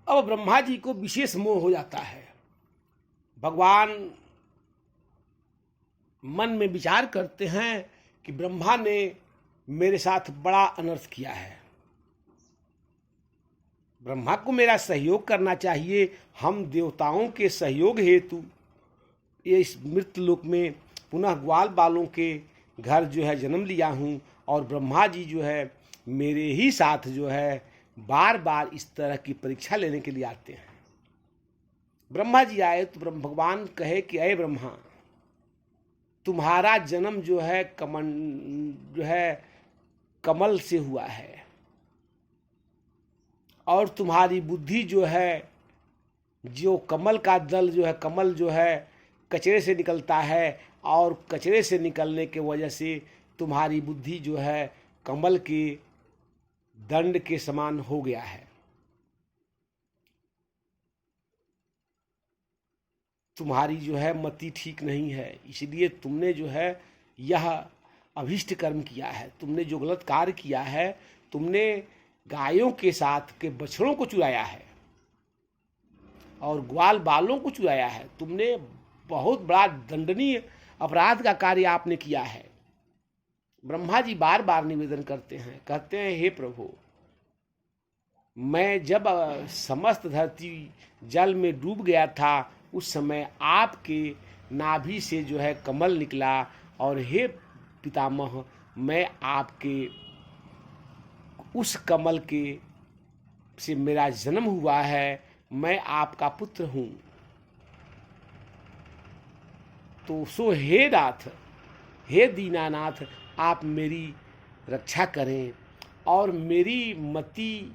अब ब्रह्मा जी को विशेष मोह हो जाता है। भगवान मन में विचार करते हैं कि ब्रह्मा ने मेरे साथ बड़ा अनर्थ किया है, ब्रह्मा को मेरा सहयोग करना चाहिए। हम देवताओं के सहयोग हेतु ये इस मृत लोक में पुनः ग्वाल बालों के घर जो है जन्म लिया हूँ, और ब्रह्मा जी जो है मेरे ही साथ जो है बार बार इस तरह की परीक्षा लेने के लिए आते हैं। ब्रह्मा जी आए तो भगवान कहे कि अय ब्रह्मा, तुम्हारा जन्म जो है कमल से हुआ है, और तुम्हारी बुद्धि जो है, जो कमल का दल जो है, कमल जो है कचरे से निकलता है, और कचरे से निकलने के वजह से तुम्हारी बुद्धि जो है कमल के दंड के समान हो गया है। तुम्हारी जो है मति ठीक नहीं है, इसलिए तुमने जो है यह अभिष्ट कर्म किया है। तुमने जो गलत कार्य किया है, तुमने गायों के साथ के बछड़ों को चुराया है और ग्वाल बालों को चुराया है। तुमने बहुत बड़ा दंडनीय अपराध का कार्य आपने किया है। ब्रह्मा जी बार बार निवेदन करते हैं, कहते हैं हे प्रभु, मैं जब समस्त धरती जल में डूब गया था, उस समय आपके नाभि से जो है कमल निकला, और हे पितामह, मैं आपके उस कमल के से मेरा जन्म हुआ है, मैं आपका पुत्र हूँ। तो सो हे नाथ, हे दीनानाथ, आप मेरी रक्षा करें और मेरी मति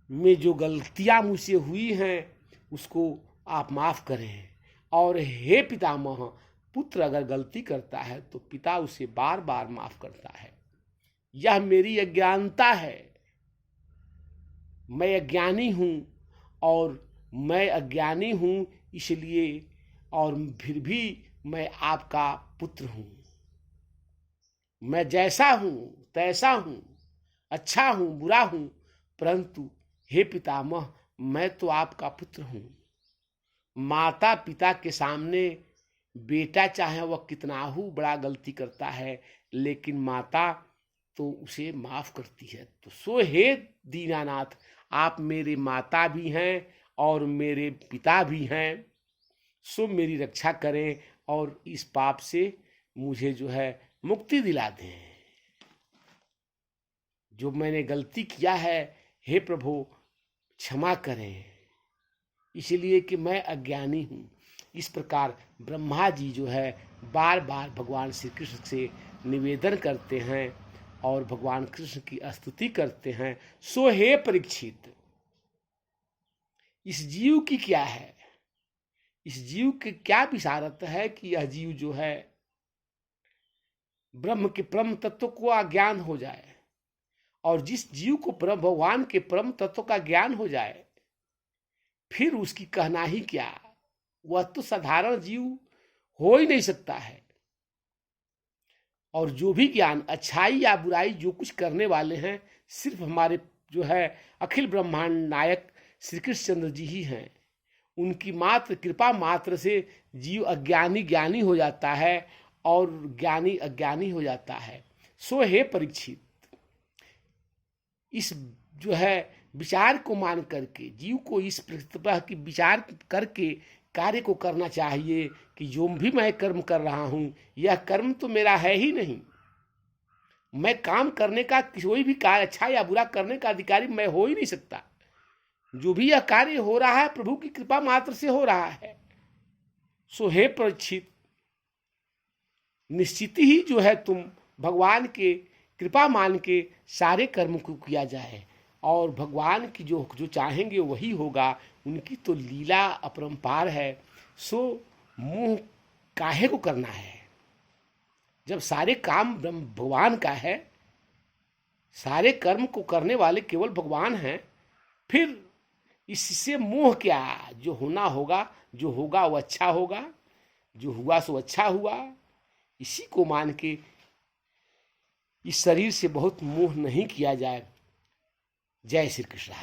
में जो गलतियां मुझसे हुई हैं उसको आप माफ करें। और हे पितामह, पुत्र अगर गलती करता है तो पिता उसे बार बार माफ करता है। यह मेरी अज्ञानता है, मैं अज्ञानी हूँ, और मैं अज्ञानी हूँ इसलिए, और फिर भी मैं आपका पुत्र हूँ। मैं जैसा हूँ तैसा हूँ, अच्छा हूँ बुरा हूँ, परंतु हे पितामह, मैं तो आपका पुत्र हूँ। माता पिता के सामने बेटा चाहे वह कितना ही बड़ा गलती करता है, लेकिन माता तो उसे माफ करती है। तो सो हे दीनानाथ, आप मेरे माता भी हैं और मेरे पिता भी हैं, सो मेरी रक्षा करें और इस पाप से मुझे जो है मुक्ति दिला दें। जो मैंने गलती किया है हे प्रभु क्षमा करें, इसलिए कि मैं अज्ञानी हूँ। इस प्रकार ब्रह्मा जी जो है बार बार भगवान श्री कृष्ण से निवेदन करते हैं और भगवान कृष्ण की स्तुति करते हैं। सो हे परीक्षित, इस जीव की क्या है, इस जीव की क्या विशारत है कि यह जीव जो है ब्रह्म के परम तत्व को अज्ञान हो जाए, और जिस जीव को परम भगवान के परम तत्व का ज्ञान हो जाए, फिर उसकी कहना ही क्या, वह तो साधारण जीव हो ही नहीं सकता है। और जो भी ज्ञान अच्छाई या बुराई जो कुछ करने वाले हैं, सिर्फ हमारे जो है अखिल ब्रह्मांड नायक श्री कृष्ण चंद्र जी ही हैं। उनकी मात्र कृपा मात्र से जीव अज्ञानी ज्ञानी हो जाता है और ज्ञानी अज्ञानी हो जाता है। सो हे परीक्षित, इस जो है विचार को मान करके जीव को इस प्रतिभा की विचार करके कार्य को करना चाहिए कि जो भी मैं कर्म कर रहा हूँ, यह कर्म तो मेरा है ही नहीं। मैं काम करने का, कोई भी कार्य अच्छा या बुरा करने का अधिकारी मैं हो ही नहीं सकता। जो भी यह कार्य हो रहा है प्रभु की कृपा मात्र से हो रहा है। सो हे परीक्षित, निश्चित ही जो है तुम भगवान के कृपा मान के सारे कर्म को किया जाए, और भगवान की जो चाहेंगे वही होगा। उनकी तो लीला अपरंपार है। सो मोह काहे को करना है, जब सारे काम ब्रह्म भगवान का है, सारे कर्म को करने वाले केवल भगवान हैं, फिर इससे मोह क्या। जो होना होगा, जो होगा वो अच्छा होगा, जो हुआ सो अच्छा हुआ, इसी को मान के इस शरीर से बहुत मोह नहीं किया जाए। जय श्री कृष्ण।